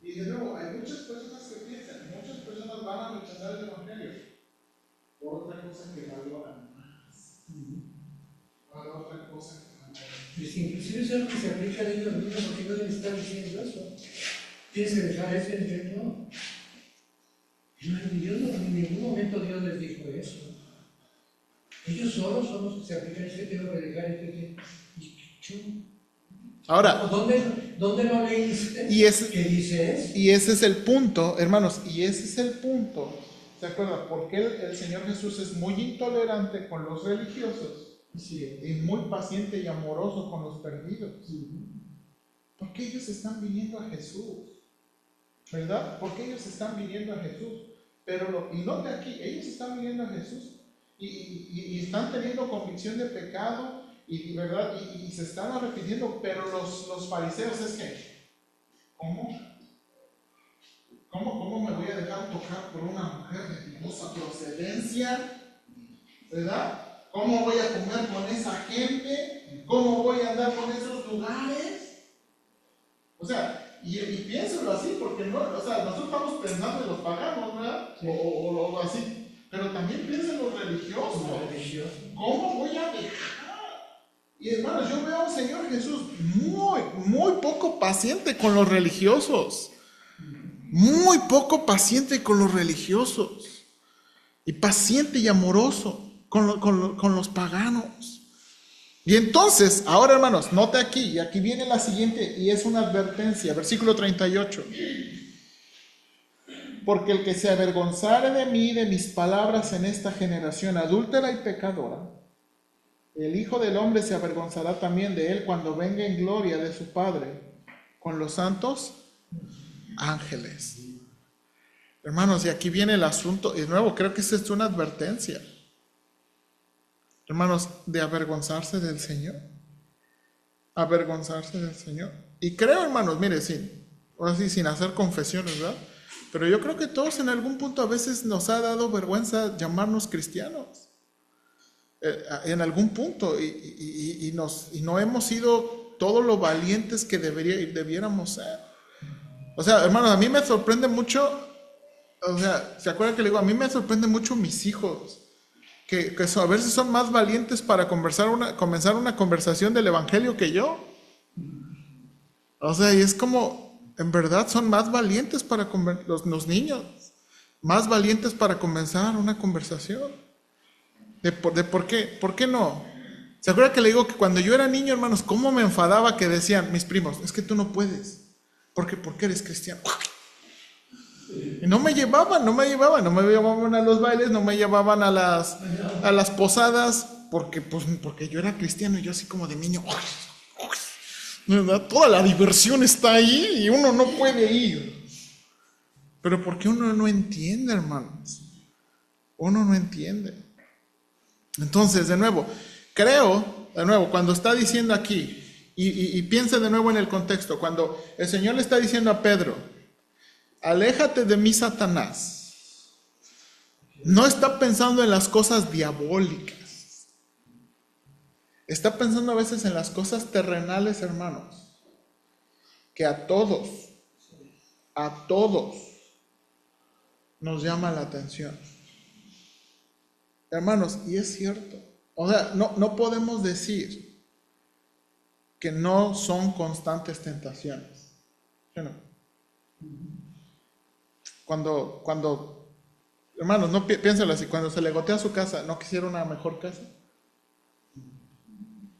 Y de nuevo, hay muchas personas que piensan, muchas personas van a rechazar el Evangelio por otra cosa que valoran más. Por otra cosa que valoran más. Pues inclusive es algo que se aplica a ellos mismos, porque no deben estar diciendo eso. Tienes que dejar eso en el no. En ningún momento Dios les dijo eso. Ellos solos son los que se aplican eso, tengo que dejar esto. Ahora, ¿Dónde lo leíste? ¿Qué dice eso? Y ese es el punto, hermanos, y ese es el punto. ¿Se acuerdan? Porque el Señor Jesús es muy intolerante con los religiosos y muy paciente y amoroso con los perdidos. Porque ellos están viniendo a Jesús, ¿verdad? Porque ellos están viniendo a Jesús. Y note aquí, ellos están viniendo a Jesús y están teniendo convicción de pecado. Y ¿verdad? Y se están arrepintiendo, pero los fariseos es que, ¿cómo me voy a dejar tocar por una mujer de dudosa procedencia? ¿Verdad? ¿Cómo voy a comer con esa gente? ¿Cómo voy a andar con esos lugares? O sea, y piénselo así, porque no, o sea, nosotros estamos pensando en los paganos, ¿verdad? Sí. O así, pero también piensa en los religiosos. ¿Cómo voy a dejar? Y hermanos, yo veo a un Señor Jesús muy poco paciente con los religiosos. Muy poco paciente con los religiosos. Y paciente y amoroso con los paganos. Y entonces, ahora hermanos, note aquí, y aquí viene la siguiente, y es una advertencia, versículo 38. Porque el que se avergonzare de mí y de mis palabras en esta generación adúltera y pecadora, el Hijo del Hombre se avergonzará también de él cuando venga en gloria de su Padre con los santos ángeles. Hermanos, y aquí viene el asunto, y de nuevo creo que esta es una advertencia, hermanos, de avergonzarse del Señor. Avergonzarse del Señor. Y creo, hermanos, mire, ahora sí, sin hacer confesiones, ¿verdad? Pero yo creo que todos en algún punto a veces nos ha dado vergüenza llamarnos cristianos. En algún punto y no hemos sido todo lo valientes que debiéramos ser. O sea, hermanos, a mí me sorprende mucho, o sea, ¿se acuerdan que le digo? A mí me sorprende mucho mis hijos, que a veces son más valientes para comenzar una conversación del Evangelio que yo. O sea, y es como, en verdad son más valientes para los niños, más valientes para comenzar una conversación. ¿De por qué? ¿Por qué no? ¿Se acuerda que le digo que cuando yo era niño, hermanos, cómo me enfadaba que decían mis primos, es que tú no puedes? Porque eres cristiano. Y no me llevaban a los bailes, no me llevaban a las posadas, porque yo era cristiano y yo así como de niño, ¿verdad? Toda la diversión está ahí y uno no puede ir. Pero porque uno no entiende, hermanos. Uno no entiende. Entonces, de nuevo, cuando está diciendo aquí, y piensa de nuevo en el contexto, cuando el Señor le está diciendo a Pedro, aléjate de mí, Satanás, no está pensando en las cosas diabólicas. Está pensando a veces en las cosas terrenales, hermanos, que a todos nos llama la atención. Hermanos, y es cierto. O sea, no podemos decir que no son constantes tentaciones. ¿Sí o no? Cuando hermanos, no piénsalo así, cuando se le gotea su casa, ¿no quisiera una mejor casa?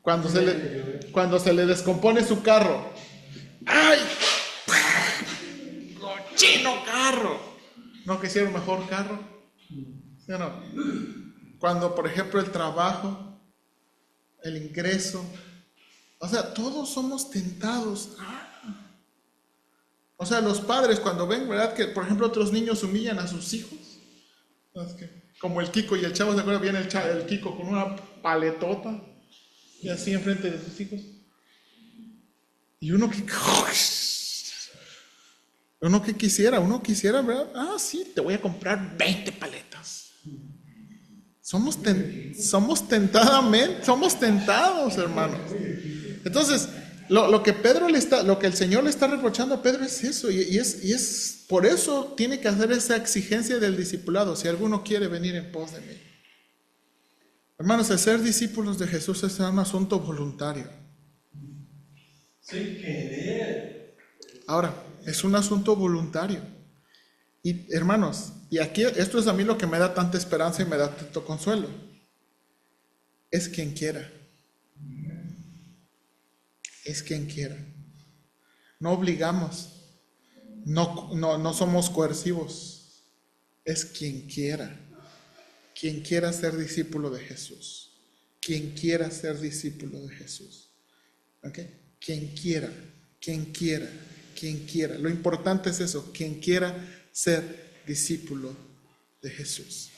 Cuando se le descompone su carro, ¡ay! ¡Cochino carro! ¿No quisiera un mejor carro? ¿Sí o no? Cuando, por ejemplo, el trabajo, el ingreso, o sea, todos somos tentados. O sea, los padres cuando ven, ¿verdad? Que, por ejemplo, otros niños humillan a sus hijos. ¿Sabes qué? Como el Kiko y el chavo, ¿se acuerdan? Viene el Kiko con una paletota y así enfrente de sus hijos. Y uno que quisiera, ¿verdad? Sí, te voy a comprar 20 paletas. Somos tentados, hermanos. Entonces, lo que el Señor le está reprochando a Pedro es eso, y es por eso tiene que hacer esa exigencia del discipulado, si alguno quiere venir en pos de mí. Hermanos, el ser discípulos de Jesús es un asunto voluntario. Sin querer. Ahora, es un asunto voluntario. Y hermanos, y aquí esto es a mí lo que me da tanta esperanza y me da tanto consuelo. Es quien quiera. Es quien quiera. No obligamos. No somos coercivos. Es quien quiera. Quien quiera ser discípulo de Jesús. Quien quiera ser discípulo de Jesús. ¿Ok? Quien quiera. Lo importante es eso. Quien quiera ser discípulo de Jesús.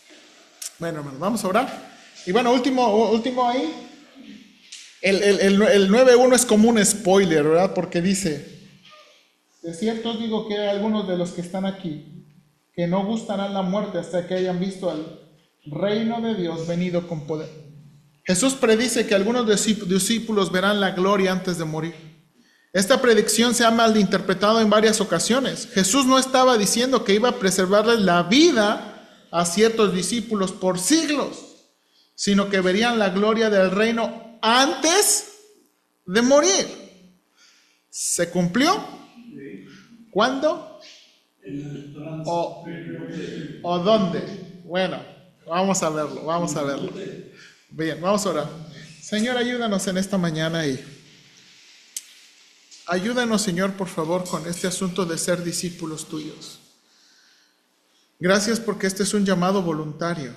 Bueno, hermanos, vamos a orar. Y bueno, último ahí. El 9.1 es como un spoiler, ¿verdad? Porque dice: de cierto os digo que hay algunos de los que están aquí que no gustarán la muerte hasta que hayan visto al reino de Dios venido con poder. Jesús predice que algunos discípulos verán la gloria antes de morir. Esta predicción se ha malinterpretado en varias ocasiones. Jesús no estaba diciendo que iba a preservarles la vida a ciertos discípulos por siglos, sino que verían la gloria del reino antes de morir. ¿Se cumplió? ¿Cuándo? ¿O dónde? Bueno, vamos a verlo. Bien, vamos a orar. Señor, ayúdanos en esta mañana y ayúdanos, Señor, por favor, con este asunto de ser discípulos tuyos. Gracias porque este es un llamado voluntario.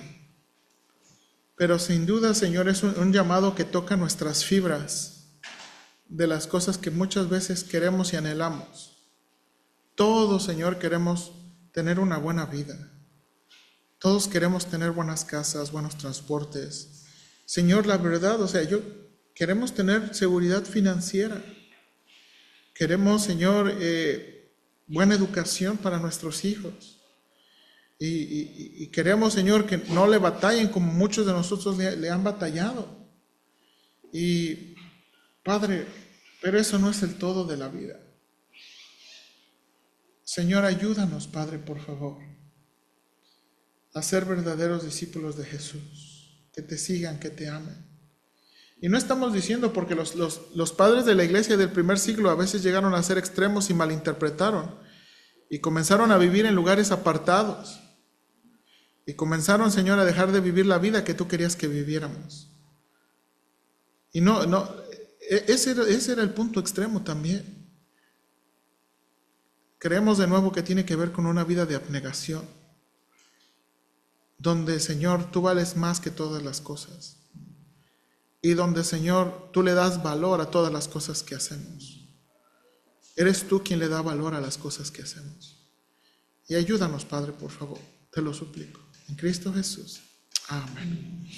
Pero sin duda, Señor, es un llamado que toca nuestras fibras de las cosas que muchas veces queremos y anhelamos. Todos, Señor, queremos tener una buena vida. Todos queremos tener buenas casas, buenos transportes. Señor, la verdad, queremos tener seguridad financiera. Queremos, Señor, buena educación para nuestros hijos. Y queremos, Señor, que no le batallen como muchos de nosotros le han batallado. Y, Padre, pero eso no es el todo de la vida. Señor, ayúdanos, Padre, por favor, a ser verdaderos discípulos de Jesús, que te sigan, que te amen. Y no estamos diciendo porque los padres de la iglesia del primer siglo a veces llegaron a ser extremos y malinterpretaron y comenzaron a vivir en lugares apartados y comenzaron, Señor, a dejar de vivir la vida que tú querías que viviéramos. Y ese era el punto extremo también. creemos de nuevo que tiene que ver con una vida de abnegación, donde, Señor, tú vales más que todas las cosas, y donde, Señor, tú le das valor a todas las cosas que hacemos. Eres tú quien le da valor a las cosas que hacemos. Y ayúdanos, Padre, por favor, te lo suplico. En Cristo Jesús. Amén.